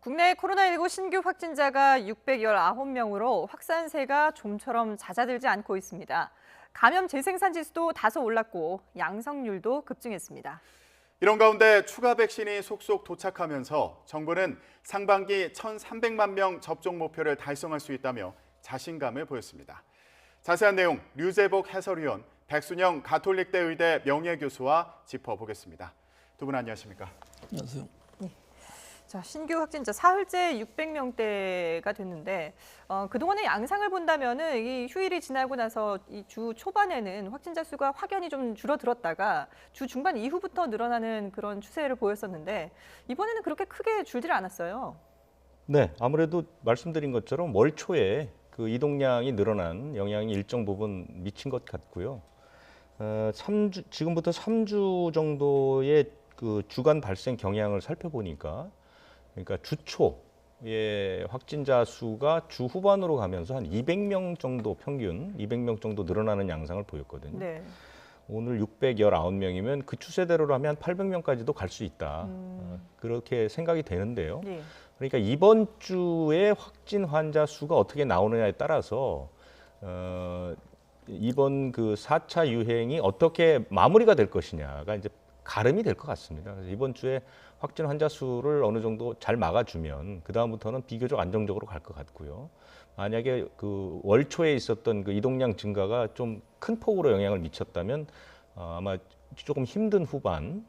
국내 코로나19 신규 확진자가 619명으로 확산세가 좀처럼 잦아들지 않고 있습니다. 감염 재생산 지수도 다소 올랐고 양성률도 급증했습니다. 이런 가운데 추가 백신이 속속 도착하면서 정부는 상반기 1,300만 명 접종 목표를 달성할 수 있다며 자신감을 보였습니다. 자세한 내용 류재복 해설위원, 백순영 가톨릭대 의대 명예교수와 짚어보겠습니다. 두 분 안녕하십니까? 안녕하세요. 자, 신규 확진자 사흘째 600명대가 됐는데 그동안의 양상을 본다면은 이 휴일이 지나고 나서 이 주 초반에는 확진자 수가 확연히 좀 줄어들었다가 주 중반 이후부터 늘어나는 그런 추세를 보였었는데 이번에는 그렇게 크게 줄질 않았어요. 네, 아무래도 말씀드린 것처럼 월 초에 그 이동량이 늘어난 영향이 일정 부분 미친 것 같고요. 지금부터 3주 정도의 그 주간 발생 경향을 살펴보니까 그러니까 주 초의 확진자 수가 주 후반으로 가면서 한 200명 정도 평균 200명 정도 늘어나는 양상을 보였거든요. 네. 오늘 619명이면 그 추세대로라면 한 800명까지도 갈 수 있다. 그렇게 생각이 되는데요. 네. 그러니까 이번 주에 확진 환자 수가 어떻게 나오느냐에 따라서 이번 그 4차 유행이 어떻게 마무리가 될 것이냐가 이제 가름이 될 것 같습니다. 그래서 이번 주에 확진 환자 수를 어느 정도 잘 막아주면 그 다음부터는 비교적 안정적으로 갈 것 같고요. 만약에 그 월 초에 있었던 그 이동량 증가가 좀 큰 폭으로 영향을 미쳤다면 아마 조금 힘든 후반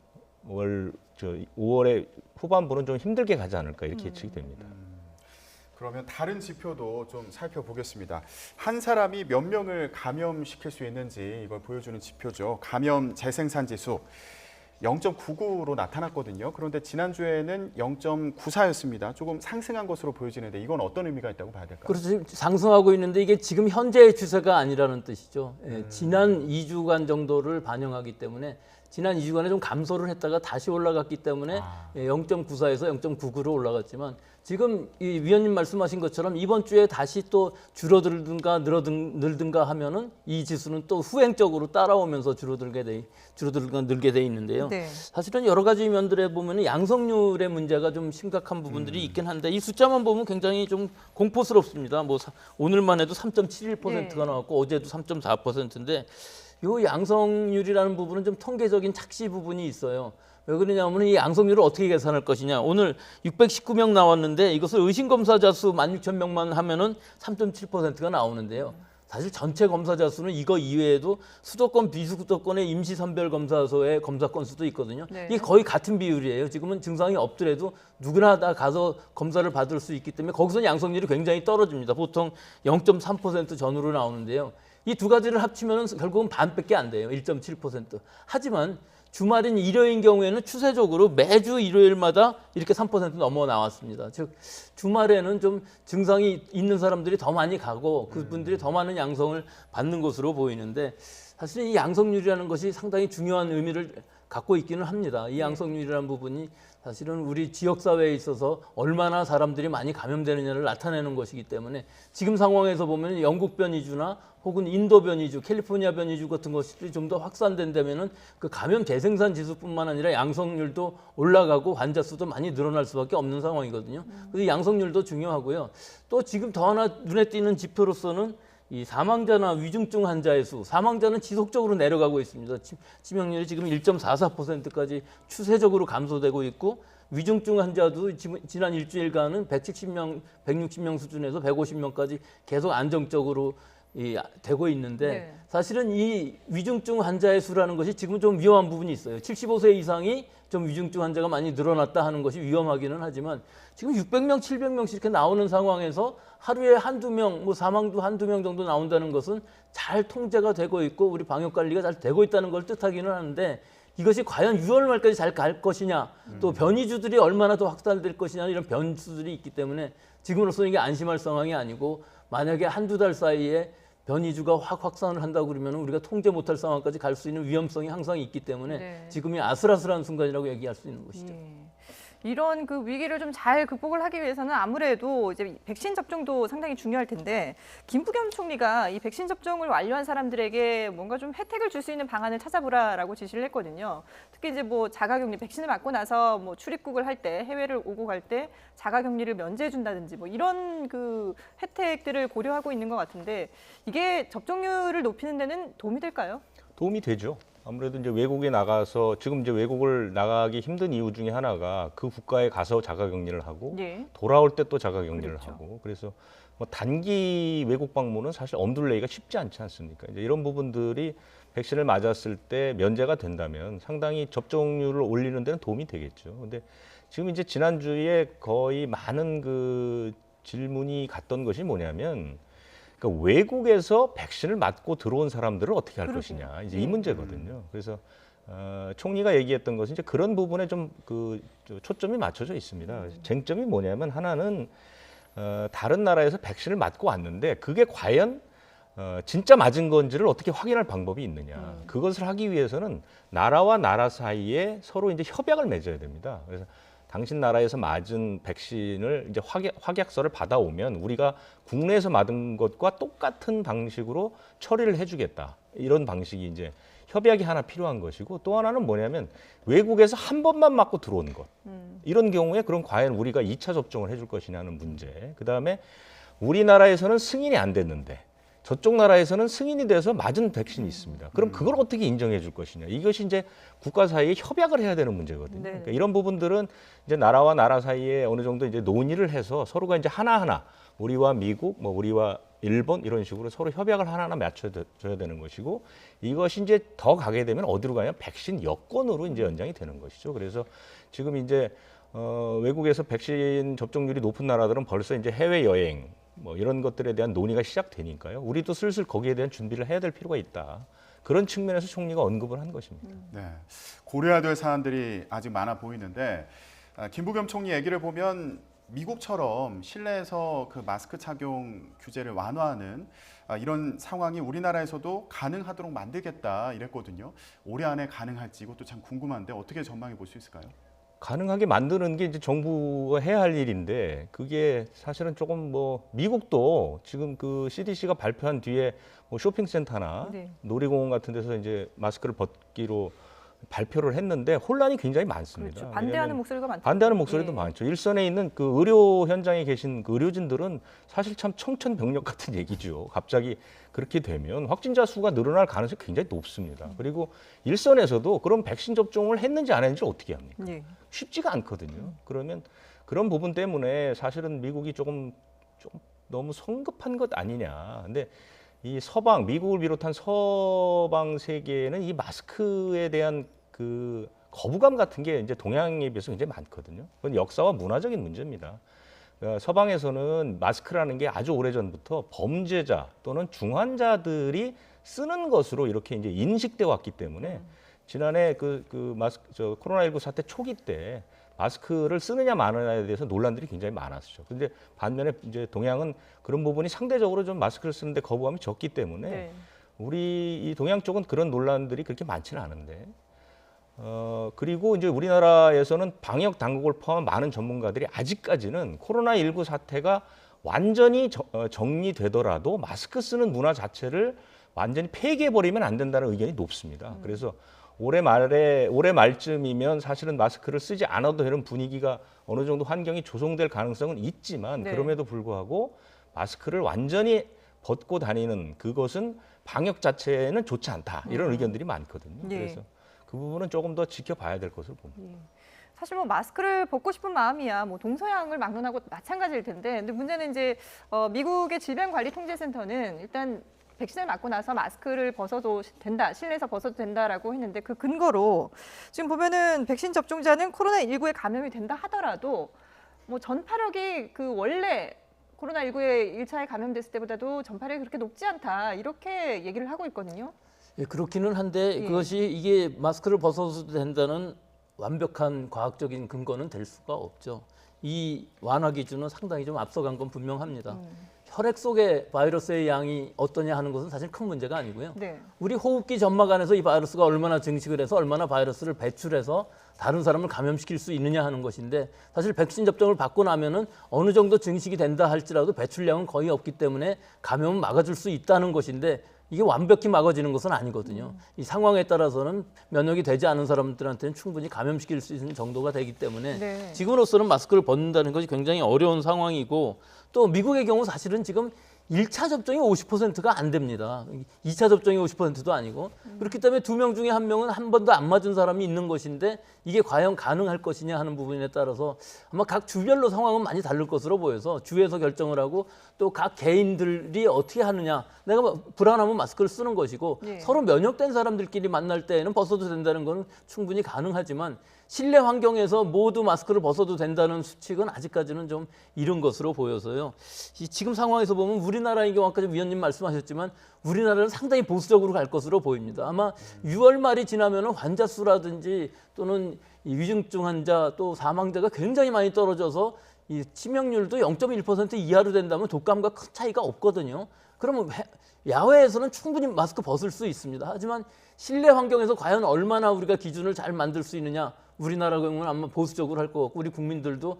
5월의 후반부는 좀 힘들게 가지 않을까 이렇게 예측이 됩니다. 그러면 다른 지표도 좀 살펴보겠습니다. 한 사람이 몇 명을 감염시킬 수 있는지 이걸 보여주는 지표죠. 감염 재생산 지수 0.99로 나타났거든요. 그런데 지난주에는 0.94였습니다. 조금 상승한 것으로 보여지는데 이건 어떤 의미가 있다고 봐야 될까요? 그렇죠. 상승하고 있는데 이게 지금 현재의 추세가 아니라는 뜻이죠. 지난 2주간 정도를 반영하기 때문에 지난 2주간에 좀 감소를 했다가 다시 올라갔기 때문에 0.94에서 0.99로 올라갔지만 지금 이 위원님 말씀하신 것처럼 이번 주에 다시 또 줄어들든가 늘든가 하면은 이 지수는 또 후행적으로 따라오면서 줄어들든가 늘게 돼 있는데요. 네. 사실은 여러 가지 면들에 보면은 양성률의 문제가 좀 심각한 부분들이 있긴 한데 이 숫자만 보면 굉장히 좀 공포스럽습니다. 뭐 오늘만 해도 3.71%가 나왔고 어제도 3.4%인데 이 양성률이라는 부분은 좀 통계적인 착시 부분이 있어요. 왜 그러냐면 이 양성률을 어떻게 계산할 것이냐. 오늘 619명 나왔는데 이것을 의심검사자 수 16,000명만 하면은 3.7%가 나오는데요. 사실 전체 검사자 수는 이거 이외에도 수도권, 비수도권의 임시선별검사소의 검사 건수도 있거든요. 네. 이게 거의 같은 비율이에요. 지금은 증상이 없더라도 누구나 다 가서 검사를 받을 수 있기 때문에 거기서는 양성률이 굉장히 떨어집니다. 보통 0.3% 전후로 나오는데요. 이 두 가지를 합치면 결국은 반밖에 안 돼요. 1.7%. 하지만 주말인 일요일인 경우에는 추세적으로 매주 일요일마다 이렇게 3% 넘어 나왔습니다. 즉 주말에는 좀 증상이 있는 사람들이 더 많이 가고 그분들이 더 많은 양성을 받는 것으로 보이는데 사실 이 양성률이라는 것이 상당히 중요한 의미를 갖고 있기는 합니다. 이 양성률이라는 부분이 사실은 우리 지역사회에 있어서 얼마나 사람들이 많이 감염되느냐를 나타내는 것이기 때문에 지금 상황에서 보면 영국 변이주나 혹은 인도 변이주, 캘리포니아 변이주 같은 것이 좀 더 확산된다면은 그 감염 재생산 지수뿐만 아니라 양성률도 올라가고 환자 수도 많이 늘어날 수밖에 없는 상황이거든요. 그래서 양성률도 중요하고요. 또 지금 더 하나 눈에 띄는 지표로서는 이 사망자나 위중증 환자의 수, 사망자는 지속적으로 내려가고 있습니다. 치명률이 지금 1.44%까지 추세적으로 감소되고 있고 위중증 환자도 지난 일주일간은 170명, 160명 수준에서 150명까지 계속 안정적으로 되고 있는데 네. 사실은 이 위중증 환자의 수라는 것이 지금 좀 위험한 부분이 있어요. 75세 이상이 좀 위중증 환자가 많이 늘어났다 하는 것이 위험하기는 하지만 지금 600명, 700명씩 이렇게 나오는 상황에서 하루에 한두 명, 뭐 사망도 한두 명 정도 나온다는 것은 잘 통제가 되고 있고 우리 방역 관리가 잘 되고 있다는 걸 뜻하기는 하는데 이것이 과연 6월 말까지 잘 갈 것이냐 또 변이주들이 얼마나 더 확산될 것이냐 이런 변수들이 있기 때문에 지금으로서는 이게 안심할 상황이 아니고 만약에 한두 달 사이에 변이주가 확 확산을 한다고 그러면 우리가 통제 못할 상황까지 갈 수 있는 위험성이 항상 있기 때문에 네. 지금이 아슬아슬한 순간이라고 얘기할 수 있는 것이죠. 예. 이런 그 위기를 좀 잘 극복을 하기 위해서는 아무래도 이제 백신 접종도 상당히 중요할 텐데 김부겸 총리가 이 백신 접종을 완료한 사람들에게 뭔가 좀 혜택을 줄 수 있는 방안을 찾아보라라고 지시를 했거든요. 특히 이제 뭐 자가격리 백신을 맞고 나서 뭐 출입국을 할 때 해외를 오고 갈 때 자가격리를 면제해 준다든지 뭐 이런 그 혜택들을 고려하고 있는 것 같은데 이게 접종률을 높이는 데는 도움이 될까요? 도움이 되죠. 아무래도 이제 외국에 나가서 지금 이제 외국을 나가기 힘든 이유 중에 하나가 그 국가에 가서 자가격리를 하고 예. 돌아올 때 또 자가격리를 그렇죠. 하고 그래서 뭐 단기 외국 방문은 사실 엄둘레기가 쉽지 않지 않습니까? 이제 이런 부분들이 백신을 맞았을 때 면제가 된다면 상당히 접종률을 올리는 데는 도움이 되겠죠. 근데 지금 이제 지난주에 거의 많은 그 질문이 갔던 것이 뭐냐면 그러니까 외국에서 백신을 맞고 들어온 사람들을 어떻게 할 그러게요. 것이냐 이제 이 문제거든요. 그래서 총리가 얘기했던 것은 이제 그런 부분에 좀 그 초점이 맞춰져 있습니다. 쟁점이 뭐냐면 하나는 다른 나라에서 백신을 맞고 왔는데 그게 과연 진짜 맞은 건지를 어떻게 확인할 방법이 있느냐. 그것을 하기 위해서는 나라와 나라 사이에 서로 이제 협약을 맺어야 됩니다. 그래서 당신 나라에서 맞은 백신을 이제 확약서를 받아오면 우리가 국내에서 맞은 것과 똑같은 방식으로 처리를 해주겠다. 이런 방식이 이제 협약이 하나 필요한 것이고 또 하나는 뭐냐면 외국에서 한 번만 맞고 들어온 것. 이런 경우에 그럼 과연 우리가 2차 접종을 해줄 것이냐는 문제. 그다음에 우리나라에서는 승인이 안 됐는데 저쪽 나라에서는 승인이 돼서 맞은 백신이 있습니다. 그럼 그걸 어떻게 인정해 줄 것이냐. 이것이 이제 국가 사이에 협약을 해야 되는 문제거든요. 네. 그러니까 이런 부분들은 이제 나라와 나라 사이에 어느 정도 이제 논의를 해서 서로가 이제 하나하나 우리와 미국, 뭐 우리와 일본 이런 식으로 서로 협약을 하나하나 맞춰줘야 되는 것이고 이것이 이제 더 가게 되면 어디로 가냐? 백신 여권으로 이제 연장이 되는 것이죠. 그래서 지금 이제 외국에서 백신 접종률이 높은 나라들은 벌써 이제 해외 여행 뭐 이런 것들에 대한 논의가 시작되니까요. 우리도 슬슬 거기에 대한 준비를 해야 될 필요가 있다. 그런 측면에서 총리가 언급을 한 것입니다. 네, 고려해야 될 사안들이 아직 많아 보이는데 김부겸 총리 얘기를 보면 미국처럼 실내에서 그 마스크 착용 규제를 완화하는 이런 상황이 우리나라에서도 가능하도록 만들겠다 이랬거든요. 올해 안에 가능할지 이것도 참 궁금한데 어떻게 전망해 볼 수 있을까요? 가능하게 만드는 게 이제 정부가 해야 할 일인데 그게 사실은 조금 뭐 미국도 지금 그 CDC가 발표한 뒤에 뭐 쇼핑센터나 네. 놀이공원 같은 데서 이제 마스크를 벗기로 발표를 했는데 혼란이 굉장히 많습니다. 그렇죠. 반대하는 왜냐하면 목소리가 많죠. 반대하는 목소리도 예. 많죠. 일선에 있는 그 의료 현장에 계신 그 의료진들은 사실 참 청천벽력 같은 얘기죠. 갑자기 그렇게 되면 확진자 수가 늘어날 가능성이 굉장히 높습니다. 그리고 일선에서도 그럼 백신 접종을 했는지 안 했는지 어떻게 합니까? 예. 쉽지가 않거든요. 그러면 그런 부분 때문에 사실은 미국이 조금 너무 성급한 것 아니냐. 근데 이 서방, 미국을 비롯한 서방 세계에는 이 마스크에 대한 그 거부감 같은 게 이제 동양에 비해서 굉장히 많거든요. 그건 역사와 문화적인 문제입니다. 그러니까 서방에서는 마스크라는 게 아주 오래전부터 범죄자 또는 중환자들이 쓰는 것으로 이렇게 이제 인식돼 왔기 때문에 지난해 코로나19 사태 초기 때 마스크를 쓰느냐 마느냐에 대해서 논란들이 굉장히 많았죠. 근데 반면에 이제 동양은 그런 부분이 상대적으로 좀 마스크를 쓰는데 거부감이 적기 때문에 네. 우리 이 동양 쪽은 그런 논란들이 그렇게 많지는 않은데 그리고 이제 우리나라에서는 방역 당국을 포함한 많은 전문가들이 아직까지는 코로나19 사태가 완전히 정리되더라도 마스크 쓰는 문화 자체를 완전히 폐기해버리면 안 된다는 의견이 높습니다. 그래서 올해 말쯤이면 사실은 마스크를 쓰지 않아도 되는 분위기가 어느 정도 환경이 조성될 가능성은 있지만 네. 그럼에도 불구하고 마스크를 완전히 벗고 다니는 그것은 방역 자체는 좋지 않다. 이런 의견들이 많거든요. 예. 그래서 그 부분은 조금 더 지켜봐야 될 것으로 봅니다. 예. 사실 뭐 마스크를 벗고 싶은 마음이야 뭐 동서양을 막론하고 마찬가지일 텐데 근데 문제는 이제 미국의 질병관리통제센터는 일단 백신을 맞고 나서 마스크를 벗어도 된다, 실내에서 벗어도 된다라고 했는데 그 근거로 지금 보면은 백신 접종자는 코로나19에 감염이 된다 하더라도 뭐 전파력이 그 원래 코로나19에 1차에 감염됐을 때보다도 전파력이 그렇게 높지 않다 이렇게 얘기를 하고 있거든요. 예, 그렇기는 한데 예. 그것이 이게 마스크를 벗어도 된다는 완벽한 과학적인 근거는 될 수가 없죠. 이 완화 기준은 상당히 좀 앞서간 건 분명합니다. 혈액 속의 바이러스의 양이 어떠냐 하는 것은 사실 큰 문제가 아니고요. 네. 우리 호흡기 점막 안에서 이 바이러스가 얼마나 증식을 해서 얼마나 바이러스를 배출해서 다른 사람을 감염시킬 수 있느냐 하는 것인데 사실 백신 접종을 받고 나면은 어느 정도 증식이 된다 할지라도 배출량은 거의 없기 때문에 감염은 막아줄 수 있다는 것인데 이게 완벽히 막아지는 것은 아니거든요. 이 상황에 따라서는 면역이 되지 않은 사람들한테는 충분히 감염시킬 수 있는 정도가 되기 때문에 네. 지금으로서는 마스크를 벗는다는 것이 굉장히 어려운 상황이고 또 미국의 경우 사실은 지금 1차 접종이 50%가 안 됩니다. 2차 접종이 50%도 아니고 그렇기 때문에 2명 중에 1명은 한 번도 안 맞은 사람이 있는 것인데 이게 과연 가능할 것이냐 하는 부분에 따라서 아마 각 주별로 상황은 많이 다를 것으로 보여서 주에서 결정을 하고 또 각 개인들이 어떻게 하느냐 내가 불안하면 마스크를 쓰는 것이고 네. 서로 면역된 사람들끼리 만날 때에는 벗어도 된다는 건 충분히 가능하지만 실내 환경에서 모두 마스크를 벗어도 된다는 수칙은 아직까지는 좀 이른 것으로 보여서요. 지금 상황에서 보면 우리나라의 경우 아까 위원님 말씀하셨지만 우리나라는 상당히 보수적으로 갈 것으로 보입니다. 아마 6월 말이 지나면 환자 수라든지 또는 이 위중증 환자 또 사망자가 굉장히 많이 떨어져서 이 치명률도 0.1% 이하로 된다면 독감과 큰 차이가 없거든요. 그러면 야외에서는 충분히 마스크 벗을 수 있습니다. 하지만 실내 환경에서 과연 얼마나 우리가 기준을 잘 만들 수 있느냐 우리나라 경우는 아마 보수적으로 할 것 같고 우리 국민들도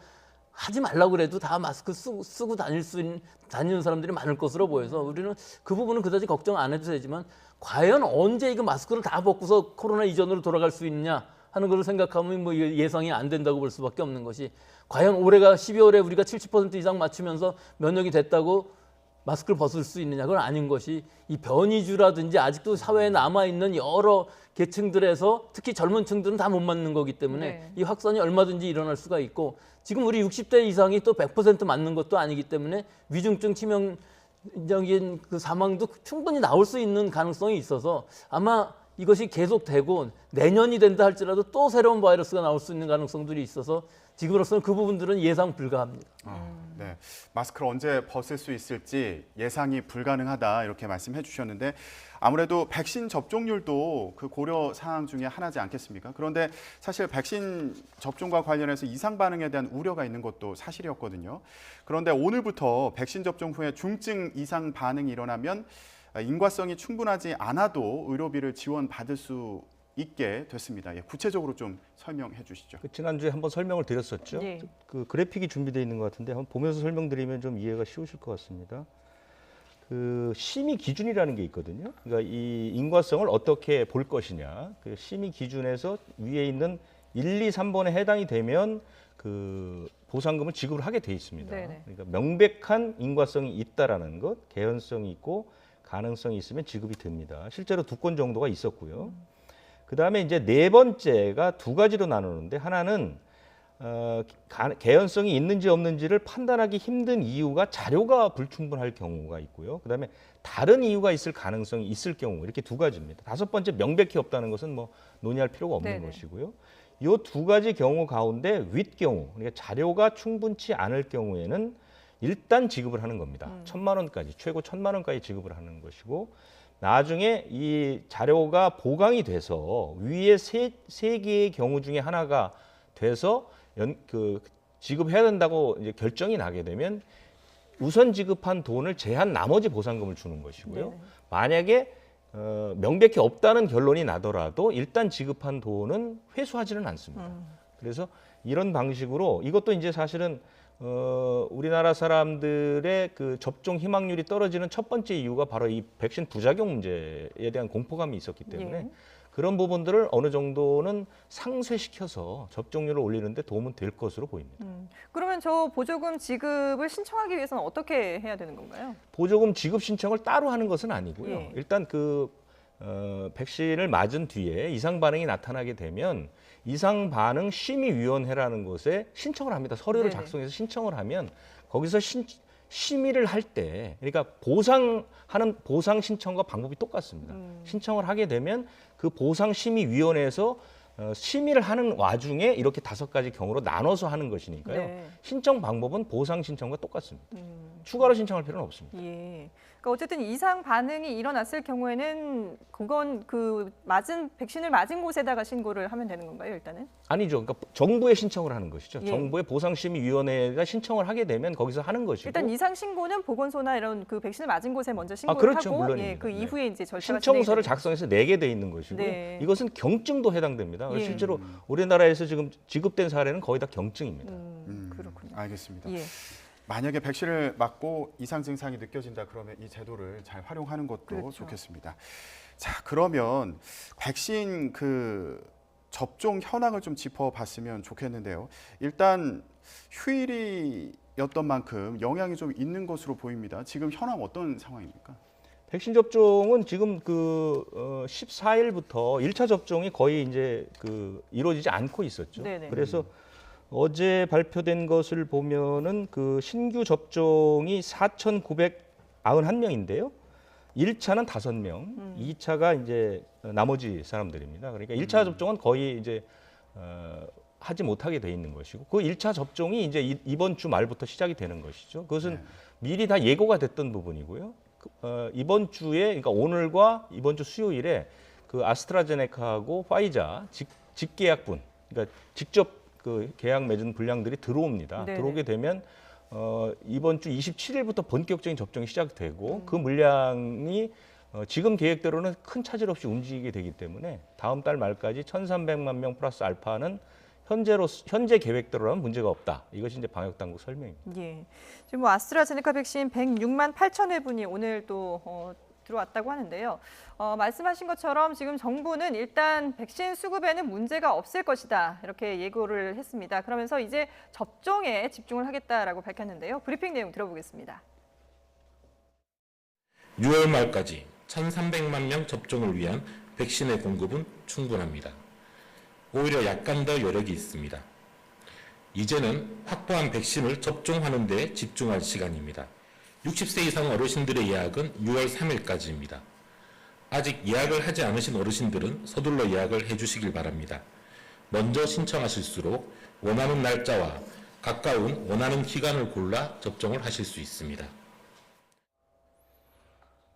하지 말라고 그래도 다 마스크 쓰고 다니는 사람들이 많을 것으로 보여서 우리는 그 부분은 그다지 걱정 안 해도 되지만 과연 언제 이거 마스크를 다 벗고서 코로나 이전으로 돌아갈 수 있느냐 하는 것을 생각하면 뭐 예상이 안 된다고 볼 수밖에 없는 것이 과연 올해가 12월에 우리가 70% 이상 맞추면서 면역이 됐다고 마스크를 벗을 수 있느냐 그건 아닌 것이 이 변이주라든지 아직도 사회에 남아있는 여러 계층들에서 특히 젊은 층들은 다 못 맞는 거기 때문에 네. 이 확산이 얼마든지 일어날 수가 있고 지금 우리 60대 이상이 또 100% 맞는 것도 아니기 때문에 위중증 치명적인 그 사망도 충분히 나올 수 있는 가능성이 있어서 아마 이것이 계속되고 내년이 된다 할지라도 또 새로운 바이러스가 나올 수 있는 가능성들이 있어서 지금으로서는 그 부분들은 예상 불가합니다. 네. 마스크를 언제 벗을 수 있을지 예상이 불가능하다 이렇게 말씀해 주셨는데 아무래도 백신 접종률도 그 고려 사항 중에 하나지 않겠습니까? 그런데 사실 백신 접종과 관련해서 이상 반응에 대한 우려가 있는 것도 사실이었거든요. 그런데 오늘부터 백신 접종 후에 중증 이상 반응이 일어나면 인과성이 충분하지 않아도 의료비를 지원받을 수 있게 됐습니다. 예, 구체적으로 좀 설명해 주시죠. 지난주에 한번 설명을 드렸었죠. 네. 그 그래픽이 준비되어 있는 것 같은데 한번 보면서 설명드리면 좀 이해가 쉬우실 것 같습니다. 그 심의 기준이라는 게 있거든요. 그러니까 이 인과성을 어떻게 볼 것이냐. 그 심의 기준에서 위에 있는 1, 2, 3번에 해당이 되면 그 보상금을 지급을 하게 돼 있습니다. 네네. 그러니까 명백한 인과성이 있다라는 것, 개연성이 있고 가능성이 있으면 지급이 됩니다. 실제로 2건 정도가 있었고요. 그다음에 이제 네 번째가 두 가지로 나누는데 하나는 개연성이 있는지 없는지를 판단하기 힘든 이유가 자료가 불충분할 경우가 있고요. 그다음에 다른 이유가 있을 가능성이 있을 경우 이렇게 두 가지입니다. 5번째 명백히 없다는 것은 뭐 논의할 필요가 없는 네네. 것이고요. 이 두 가지 경우 가운데 윗 경우 그러니까 자료가 충분치 않을 경우에는 일단 지급을 하는 겁니다. 1,000만 원까지 최고 1,000만 원까지 지급을 하는 것이고 나중에 이 자료가 보강이 돼서 위에 세 개의 경우 중에 하나가 돼서 지급해야 된다고 이제 결정이 나게 되면 우선 지급한 돈을 제한 나머지 보상금을 주는 것이고요. 네. 만약에 명백히 없다는 결론이 나더라도 일단 지급한 돈은 회수하지는 않습니다. 그래서 이런 방식으로 이것도 이제 사실은 우리나라 사람들의 그 접종 희망률이 떨어지는 첫 번째 이유가 바로 이 백신 부작용 문제에 대한 공포감이 있었기 때문에 예. 그런 부분들을 어느 정도는 상쇄시켜서 접종률을 올리는 데 도움은 될 것으로 보입니다. 그러면 저 보조금 지급을 신청하기 위해서는 어떻게 해야 되는 건가요? 보조금 지급 신청을 따로 하는 것은 아니고요. 예. 일단 백신을 맞은 뒤에 이상 반응이 나타나게 되면 이상 반응 심의위원회라는 곳에 신청을 합니다. 서류를 네네. 작성해서 신청을 하면 거기서 심의를 할 때 그러니까 보상 신청과 방법이 똑같습니다. 신청을 하게 되면 그 보상심의위원회에서 심의를 하는 와중에 이렇게 5가지 경우로 나눠서 하는 것이니까요. 네. 신청 방법은 보상 신청과 똑같습니다. 추가로 신청할 필요는 없습니다. 예. 그러니까 어쨌든 이상 반응이 일어났을 경우에는 그건 그 백신을 맞은 곳에다가 신고를 하면 되는 건가요, 일단은? 아니죠. 그러니까 정부에 신청을 하는 것이죠. 예. 정부의 보상심의위원회가 신청을 하게 되면 거기서 하는 것이고. 일단 이상 신고는 보건소나 이런 그 백신을 맞은 곳에 먼저 신고를 그렇죠. 하고 물론입니다. 예, 그 네. 이후에 이제 절차가 신청서를 진행이 작성해서 내게 돼 있는 것이고요. 네. 이것은 경증도 해당됩니다. 그래서 예. 실제로 우리나라에서 지금 지급된 사례는 거의 다 경증입니다. 그렇군요. 알겠습니다. 예. 만약에 백신을 맞고 이상 증상이 느껴진다 그러면 이 제도를 잘 활용하는 것도 그렇죠. 좋겠습니다. 자, 그러면 백신 그 접종 현황을 좀 짚어봤으면 좋겠는데요. 일단 휴일이었던 만큼 영향이 좀 있는 것으로 보입니다. 지금 현황 어떤 상황입니까? 백신 접종은 지금 14일부터 1차 접종이 거의 이제 이루어지지 않고 있었죠. 네네. 그래서 어제 발표된 것을 보면은 신규 접종이 4,991명인데요. 1차는 5명, 2차가 이제 나머지 사람들입니다. 그러니까 1차 접종은 거의 이제 하지 못하게 돼 있는 것이고, 그 1차 접종이 이제 이번 주 말부터 시작이 되는 것이죠. 그것은 미리 다 예고가 됐던 부분이고요. 이번 주에, 그러니까 오늘과 이번 주 수요일에 아스트라제네카하고 파이자 직계약분, 그러니까 직접 계약 맺은 분량들이 들어옵니다. 네네. 들어오게 되면 이번 주 27일부터 본격적인 접종이 시작되고 그 물량이 지금 계획대로는 큰 차질 없이 움직이게 되기 때문에 다음 달 말까지 1,300만 명 플러스 알파는 현재 계획대로라면 문제가 없다. 이것이 이제 방역 당국 설명입니다. 예. 지금 아스트라제네카 백신 106만 8천 회분이 오늘 또 들어왔다고 하는데요. 말씀하신 것처럼 지금 정부는 일단 백신 수급에는 문제가 없을 것이다. 이렇게 예고를 했습니다. 그러면서 이제 접종에 집중을 하겠다라고 밝혔는데요. 브리핑 내용 들어보겠습니다. 6월 말까지 1,300만 명 접종을 위한 백신의 공급은 충분합니다. 오히려 약간 더 여력이 있습니다. 이제는 확보한 백신을 접종하는 데 집중할 시간입니다. 60세 이상 어르신들의 예약은 6월 3일까지입니다. 아직 예약을 하지 않으신 어르신들은 서둘러 예약을 해주시길 바랍니다. 먼저 신청하실수록 원하는 날짜와 가까운 원하는 기간을 골라 접종을 하실 수 있습니다.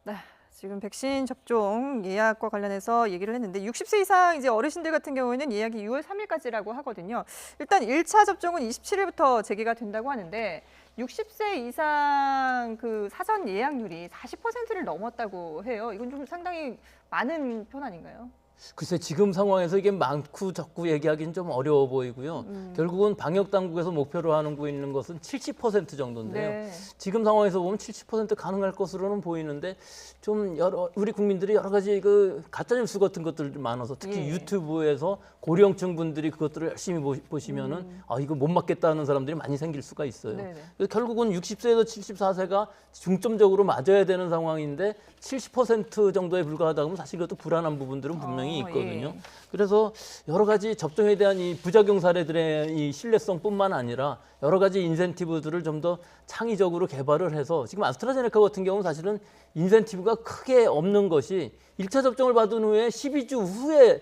네, 지금 백신 접종 예약과 관련해서 얘기를 했는데 60세 이상 이제 어르신들 같은 경우에는 예약이 6월 3일까지라고 하거든요. 일단 1차 접종은 27일부터 재개가 된다고 하는데 60세 이상 사전 예약률이 40%를 넘었다고 해요. 이건 좀 상당히 많은 편 아닌가요? 글쎄 지금 상황에서 이게 많고 적고 얘기하기는 좀 어려워 보이고요. 결국은 방역 당국에서 목표로 하고 있는 것은 70% 정도인데요. 네. 지금 상황에서 보면 70% 가능할 것으로는 보이는데 좀 우리 국민들이 여러 가지 가짜 뉴스 같은 것들이 많아서 특히 예. 유튜브에서 고령층 분들이 그것들을 열심히 보시면은 이거 못 맞겠다는 사람들이 많이 생길 수가 있어요. 네네. 그래서 결국은 60세에서 74세가 중점적으로 맞아야 되는 상황인데 70% 정도에 불과하다 그러면 사실 그것도 불안한 부분들은 분명히 있거든요. 예. 그래서 여러 가지 접종에 대한 이 부작용 사례들의 이 신뢰성뿐만 아니라 여러 가지 인센티브들을 좀 더 창의적으로 개발을 해서 지금 아스트라제네카 같은 경우는 사실은 인센티브가 크게 없는 것이 1차 접종을 받은 후에 12주 후에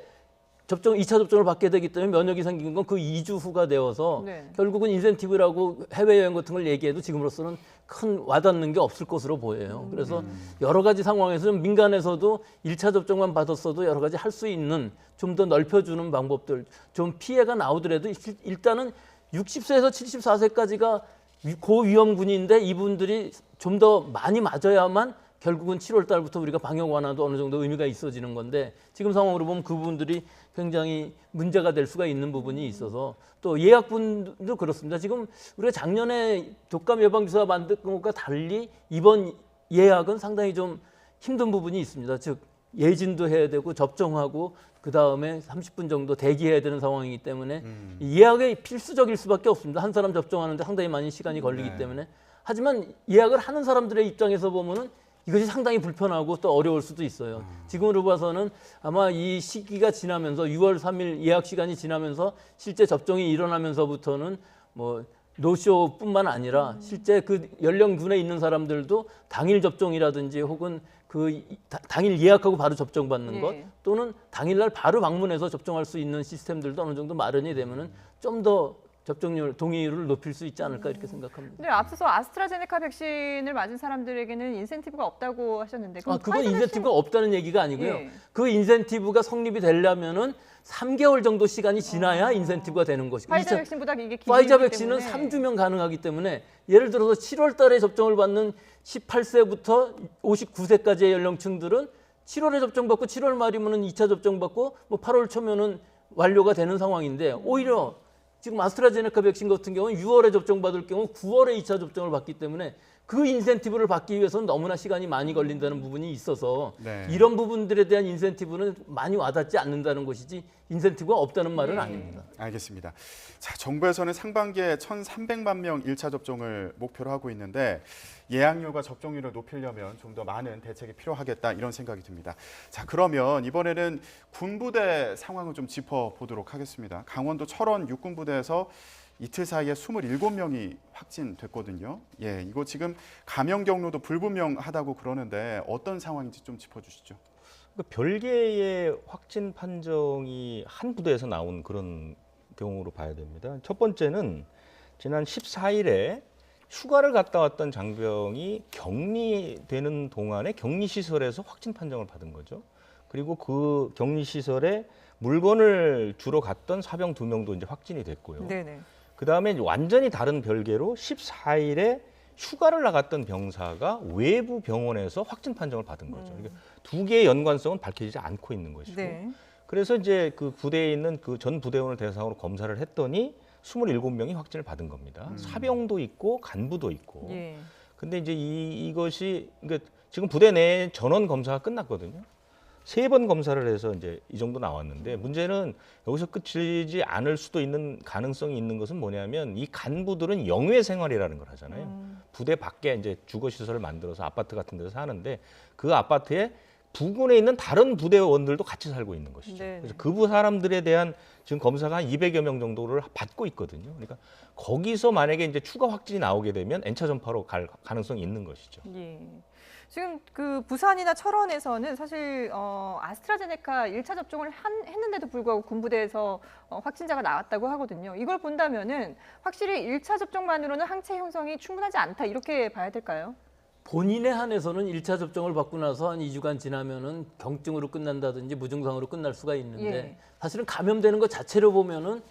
2차 접종을 받게 되기 때문에 면역이 생긴 건 그 2주 후가 되어서 네. 결국은 인센티브라고 해외여행 같은 걸 얘기해도 지금으로서는 큰 와닿는 게 없을 것으로 보여요. 그래서 여러 가지 상황에서 민간에서도 1차 접종만 받았어도 여러 가지 할 수 있는 좀 더 넓혀주는 방법들, 좀 피해가 나오더라도 일단은 60세에서 74세까지가 고위험군인데 이분들이 좀 더 많이 맞아야만 결국은 7월 달부터 우리가 방역 완화도 어느 정도 의미가 있어지는 건데 지금 상황으로 보면 그 부분들이 굉장히 문제가 될 수가 있는 부분이 있어서 또 예약분도 그렇습니다. 지금 우리가 작년에 독감 예방 주사 만든 것과 달리 이번 예약은 상당히 좀 힘든 부분이 있습니다. 즉 예진도 해야 되고 접종하고 그 다음에 30분 정도 대기해야 되는 상황이기 때문에 이 예약이 필수적일 수밖에 없습니다. 한 사람 접종하는데 상당히 많이 시간이 걸리기 네. 때문에 하지만 예약을 하는 사람들의 입장에서 보면은 이것이 상당히 불편하고 또 어려울 수도 있어요. 지금으로 봐서는 아마 이 시기가 지나면서 6월 3일 예약 시간이 지나면서 실제 접종이 일어나면서부터는 뭐 노쇼뿐만 아니라 실제 그 연령군에 있는 사람들도 당일 접종이라든지 혹은 당일 예약하고 바로 접종받는 것 또는 당일날 바로 방문해서 접종할 수 있는 시스템들도 어느 정도 마련이 되면은 좀 더 접종률 동의율을 높일 수 있지 않을까 이렇게 생각합니다. 근데 앞서서 아스트라제네카 백신을 맞은 사람들에게는 인센티브가 없다고 하셨는데 그럼 그건 파이자 인센티브가 없다는 얘기가 아니고요. 예. 그 인센티브가 성립이 되려면은 3개월 정도 시간이 지나야 인센티브가 되는 것이고 파이자 이차- 백신보다 이게 기준이기 파이자 백신은 때문에 3주면 가능하기 때문에 예를 들어서 7월 달에 접종을 받는 18세부터 59세까지의 연령층들은 7월에 접종받고 7월 말이면은 2차 접종받고 뭐 8월 초면은 완료가 되는 상황인데 오히려 지금 아스트라제네카 백신 같은 경우는 6월에 접종받을 경우 9월에 2차 접종을 받기 때문에 그 인센티브를 받기 위해서는 너무나 시간이 많이 걸린다는 부분이 있어서 네. 이런 부분들에 대한 인센티브는 많이 와닿지 않는다는 것이지 인센티브가 없다는 말은 네. 아닙니다. 알겠습니다. 자, 정부에서는 상반기에 1,300만 명 1차 접종을 목표로 하고 있는데 예약률과 접종률을 높이려면 좀 더 많은 대책이 필요하겠다 이런 생각이 듭니다. 자, 그러면 이번에는 군부대 상황을 좀 짚어보도록 하겠습니다. 강원도 철원 육군부대에서 이틀 사이에 27명이 확진됐거든요. 예, 이거 지금 감염 경로도 불분명하다고 그러는데 어떤 상황인지 좀 짚어주시죠. 그러니까 별개의 확진 판정이 한 부대에서 나온 그런 경우로 봐야 됩니다. 첫 번째는 지난 14일에 휴가를 갔다 왔던 장병이 격리되는 동안에 격리시설에서 확진 판정을 받은 거죠. 그리고 그 격리시설에 물건을 주러 갔던 사병 2명도 이제 확진이 됐고요. 네네. 그다음에 완전히 다른 별개로 14일에 휴가를 나갔던 병사가 외부 병원에서 확진 판정을 받은 거죠. 그러니까 두 개의 연관성은 밝혀지지 않고 있는 것이고. 네. 그래서 이제 그 부대에 있는 그 전 부대원을 대상으로 검사를 했더니 27명이 확진을 받은 겁니다. 사병도 있고 간부도 있고. 예. 근데 이제 이것이 그러니까 지금 부대 내 전원 검사가 끝났거든요. 3번 검사를 해서 이제 이 정도 나왔는데 문제는 여기서 끝이지 않을 수도 있는 가능성이 있는 것은 뭐냐면 이 간부들은 영외 생활이라는 걸 하잖아요. 부대 밖에 이제 주거 시설을 만들어서 아파트 같은 데서 사는데 그 아파트에 부근에 있는 다른 부대원들도 같이 살고 있는 것이죠. 네네. 그래서 그 사람들에 대한 지금 검사가 한 200여 명 정도를 받고 있거든요. 그러니까 거기서 만약에 이제 추가 확진이 나오게 되면 N차 전파로 갈 가능성이 있는 것이죠. 예. 지금 그 부산이나 철원에서는 사실 아스트라제네카 1차 접종을 했는데도 불구하고 군부대에서 확진자가 나왔다고 하거든요. 이걸 본다면은 확실히 1차 접종만으로는 항체 형성이 충분하지 않다 이렇게 봐야 될까요? 본인에 한해서는 1차 접종을 받고 나서 한 2주간 지나면은 경증으로 끝난다든지 무증상으로 끝날 수가 있는데 예. 사실은 감염되는 것 자체로 보면은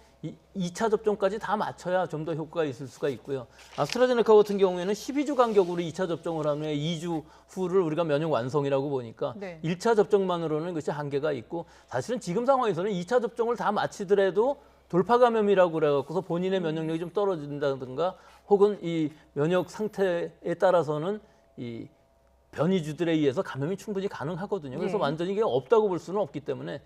2차 접종까지 다 맞춰야 좀 더 효과가 있을 수가 있고요. 아스트라제네카 같은 경우에는 12주 간격으로 2차 접종을 한 후에 2주 후를 우리가 면역 완성이라고 보니까 네. 1차 접종만으로는 그것이 한계가 있고 사실은 지금 상황에서는 2차 접종을 다 마치더라도 돌파 감염이라고 그래갖고서 본인의 면역력이 좀 떨어진다든가 혹은 이 면역 상태에 따라서는 이 변이주들에 의해서 감염이 충분히 가능하거든요. 그래서 예. 완전히 이게 없다고 볼 수는 없기 때문에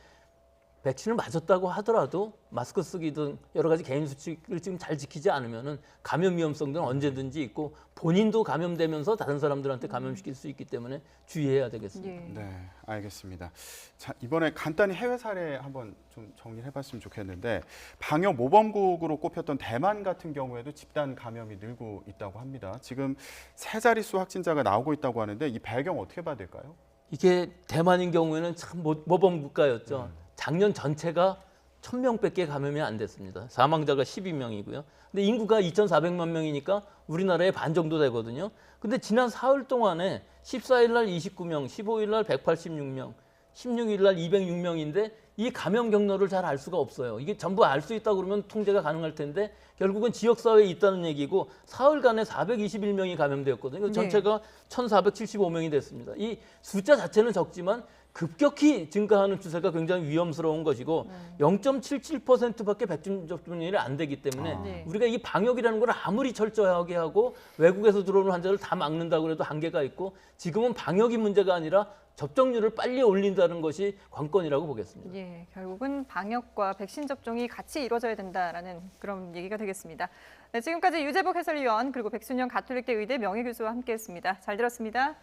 백신을 맞았다고 하더라도 마스크 쓰기 등 여러 가지 개인 수칙을 지금 잘 지키지 않으면은 감염 위험성들은 언제든지 있고 본인도 감염되면서 다른 사람들한테 감염시킬 수 있기 때문에 주의해야 되겠습니다. 예. 네, 알겠습니다. 자, 이번에 간단히 해외 사례 한번 좀 정리를 해봤으면 좋겠는데 방역 모범국으로 꼽혔던 대만 같은 경우에도 집단 감염이 늘고 있다고 합니다. 지금 3자릿수 확진자가 나오고 있다고 하는데 이 배경 어떻게 봐야 될까요? 이게 대만인 경우에는 참 모범 국가였죠. 작년 전체가 1,000명밖에 감염이 안 됐습니다. 사망자가 12명이고요. 근데 인구가 2,400만 명이니까 우리나라의 반 정도 되거든요. 근데 지난 사흘 동안에 14일 날 29명, 15일 날 186명, 16일 날 206명인데 이 감염 경로를 잘 알 수가 없어요. 이게 전부 알 수 있다고 그러면 통제가 가능할 텐데 결국은 지역사회에 있다는 얘기고 사흘간에 421명이 감염되었거든요. 전체가 1,475명이 됐습니다. 이 숫자 자체는 적지만 급격히 증가하는 추세가 굉장히 위험스러운 것이고 0.77%밖에 백신 접종률이 안 되기 때문에 네. 우리가 이 방역이라는 걸 아무리 철저하게 하고 외국에서 들어오는 환자를 다 막는다고 해도 한계가 있고 지금은 방역이 문제가 아니라 접종률을 빨리 올린다는 것이 관건이라고 보겠습니다. 예, 결국은 방역과 백신 접종이 같이 이루어져야 된다라는 그런 얘기가 되겠습니다. 네, 지금까지 유재복 해설위원 그리고 백순영 가톨릭대 의대 명예교수와 함께했습니다. 잘 들었습니다.